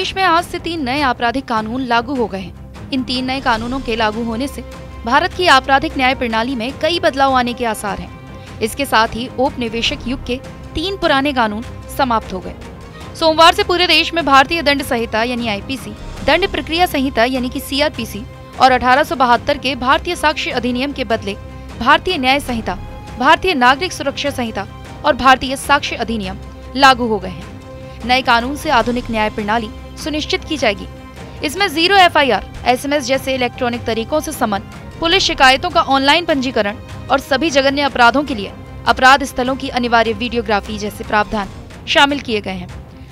देश में आज से 3 नए आपराधिक कानून लागू हो गए हैं। इन 3 नए कानूनों के लागू होने से भारत की आपराधिक न्याय प्रणाली में कई बदलाव आने के आसार हैं। इसके साथ ही औपनिवेशिक युग के 3 पुराने कानून समाप्त हो गए। सोमवार से पूरे देश में भारतीय दंड संहिता यानी आईपीसी, दंड प्रक्रिया संहिता यानी कि सीआरपीसी और 1872 के भारतीय साक्ष्य अधिनियम के बदले भारतीय न्याय संहिता, भारतीय नागरिक सुरक्षा संहिता और भारतीय साक्ष्य अधिनियम लागू हो गए हैं। नए कानून से आधुनिक न्याय प्रणाली सुनिश्चित की जाएगी। इसमें 0 एफआईआर, एसएमएस जैसे इलेक्ट्रॉनिक तरीकों से समन, पुलिस शिकायतों का ऑनलाइन पंजीकरण और सभी जघन्य अपराधों के लिए अपराध स्थलों की अनिवार्य वीडियोग्राफी जैसे प्रावधान शामिल किए गए हैं।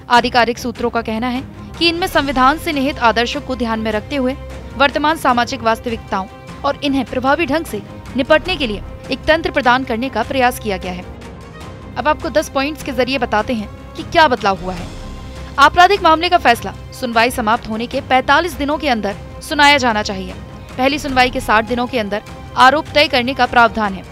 आधिकारिक सूत्रों का कहना है कि इनमें संविधान से निहित आदर्शों को ध्यान में रखते हुए वर्तमान सामाजिक वास्तविकताओं और इन्हें प्रभावी ढंग से निपटने के लिए एक तंत्र प्रदान करने का प्रयास किया गया है। अब आपको 10 पॉइंट्स के जरिए बताते हैं कि क्या बदलाव हुआ है। आपराधिक मामले का फैसला सुनवाई समाप्त होने के 45 दिनों के अंदर सुनाया जाना चाहिए। पहली सुनवाई के 60 दिनों के अंदर आरोप तय करने का प्रावधान है।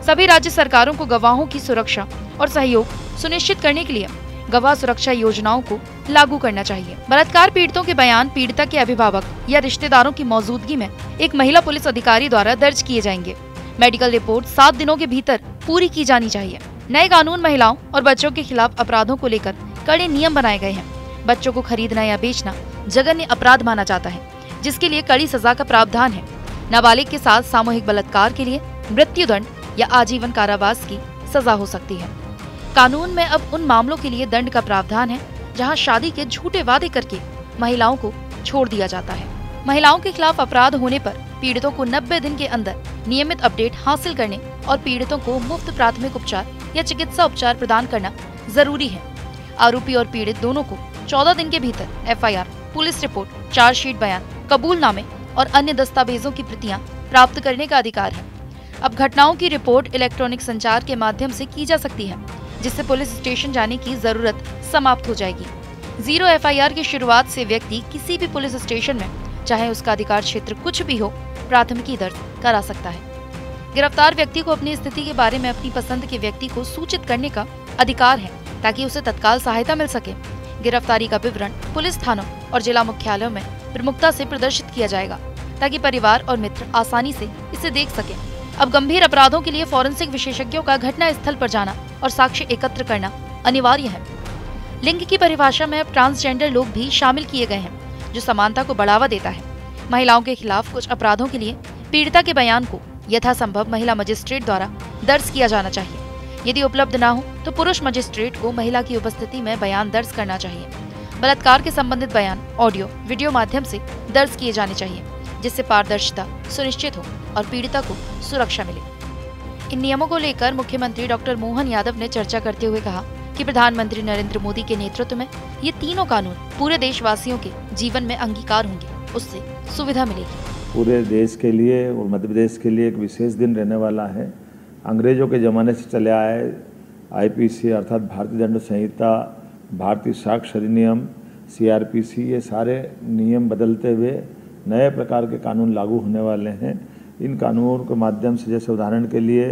सभी राज्य सरकारों को गवाहों की सुरक्षा और सहयोग सुनिश्चित करने के लिए गवाह सुरक्षा योजनाओं को लागू करना चाहिए। बलात्कार पीड़ितों के बयान पीड़िता के अभिभावक या रिश्तेदारों की मौजूदगी में एक महिला पुलिस अधिकारी द्वारा दर्ज किए जाएंगे। मेडिकल रिपोर्ट 7 दिनों के भीतर पूरी की जानी चाहिए। नए कानून महिलाओं और बच्चों के खिलाफ अपराधों को लेकर कड़े नियम बनाए गए हैं। बच्चों को खरीदना या बेचना जघन्य अपराध माना जाता है, जिसके लिए कड़ी सजा का प्रावधान है। नाबालिग के साथ सामूहिक बलात्कार के लिए मृत्युदंड या आजीवन कारावास की सजा हो सकती है। कानून में अब उन मामलों के लिए दंड का प्रावधान है जहां शादी के झूठे वादे करके महिलाओं को छोड़ दिया जाता है। महिलाओं के खिलाफ अपराध होने पर पीड़ितों को 90 दिन के अंदर नियमित अपडेट हासिल करने और पीड़ितों को मुफ्त प्राथमिक उपचार या चिकित्सा उपचार प्रदान करना जरूरी है। आरोपी और पीड़ित दोनों को 14 दिन के भीतर एफआईआर, पुलिस रिपोर्ट, चार्जशीट बयान, कबूलनामे और अन्य दस्तावेजों की प्रतियां प्राप्त करने का अधिकार है। अब घटनाओं की रिपोर्ट इलेक्ट्रॉनिक संचार के माध्यम से की जा सकती है, जिससे पुलिस स्टेशन जाने की जरूरत समाप्त हो जाएगी। 0 एफआईआर की शुरुआत से व्यक्ति किसी भी पुलिस स्टेशन में, चाहे उसका अधिकार क्षेत्र कुछ भी हो, प्राथमिकी दर्ज करा सकता है। गिरफ्तार व्यक्ति को अपनी स्थिति के बारे में अपनी पसंद के व्यक्ति को सूचित करने का अधिकार है, ताकि उसे तत्काल सहायता मिल सके। गिरफ्तारी का विवरण पुलिस थानों और जिला मुख्यालयों में प्रमुखता से प्रदर्शित किया जाएगा, ताकि परिवार और मित्र आसानी से इसे देख सके। अब गंभीर अपराधों के लिए फॉरेंसिक विशेषज्ञों का घटना स्थल पर जाना और साक्ष्य एकत्र करना अनिवार्य है। लिंग की परिभाषा में अब ट्रांसजेंडर लोग भी शामिल किए गए हैं, जो समानता को बढ़ावा देता है। महिलाओं के खिलाफ कुछ अपराधों के लिए पीड़िता के बयान को यथासंभव महिला मजिस्ट्रेट द्वारा दर्ज किया जाना चाहिए। यदि उपलब्ध न हो तो पुरुष मजिस्ट्रेट को महिला की उपस्थिति में बयान दर्ज करना चाहिए। बलात्कार के संबंधित बयान ऑडियो, वीडियो माध्यम से दर्ज किए जाने चाहिए, जिससे पारदर्शिता सुनिश्चित हो और पीड़िता को सुरक्षा मिले। इन नियमों को लेकर मुख्यमंत्री डॉक्टर मोहन यादव ने चर्चा करते हुए कहा कि प्रधानमंत्री नरेंद्र मोदी के नेतृत्व में ये तीनों कानून पूरे देशवासियों के जीवन में अंगीकार होंगे, उससे सुविधा मिलेगी। पूरे देश के लिए और मध्य प्रदेश के लिए एक विशेष दिन रहने वाला है। अंग्रेजों के ज़माने से चले आए आईपीसी अर्थात भारतीय दंड संहिता, भारतीय साक्ष्य अधिनियम, सीआरपीसी, ये सारे नियम बदलते हुए नए प्रकार के कानून लागू होने वाले हैं। इन कानूनों के माध्यम से, जैसे उदाहरण के लिए,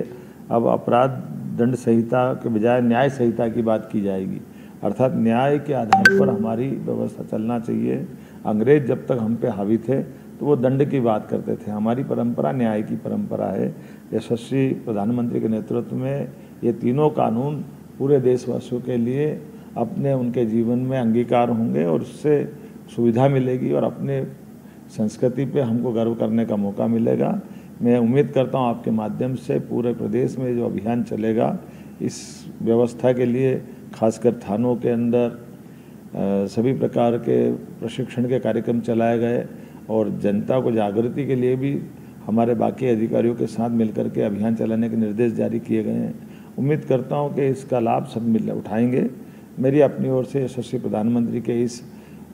अब अपराध दंड संहिता के बजाय न्याय संहिता की बात की जाएगी, अर्थात न्याय के आधार पर हमारी व्यवस्था चलना चाहिए। अंग्रेज जब तक हम पे हावी थे तो वो दंड की बात करते थे। हमारी परंपरा न्याय की परंपरा है। यशस्वी प्रधानमंत्री के नेतृत्व में ये तीनों कानून पूरे देशवासियों के लिए अपने उनके जीवन में अंगीकार होंगे और उससे सुविधा मिलेगी और अपने संस्कृति पे हमको गर्व करने का मौका मिलेगा। मैं उम्मीद करता हूँ आपके माध्यम से पूरे प्रदेश में जो अभियान चलेगा, इस व्यवस्था के लिए खासकर थानों के अंदर सभी प्रकार के प्रशिक्षण के कार्यक्रम चलाए गए और जनता को जागृति के लिए भी हमारे बाकी अधिकारियों के साथ मिलकर के अभियान चलाने के निर्देश जारी किए गए हैं। उम्मीद करता हूं कि इसका लाभ सब मिल उठाएंगे। मेरी अपनी ओर से यशस्वी प्रधानमंत्री के इस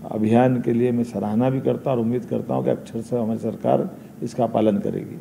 अभियान के लिए मैं सराहना भी करता हूं और उम्मीद करता हूं कि अक्षर से हमारी सरकार इसका पालन करेगी।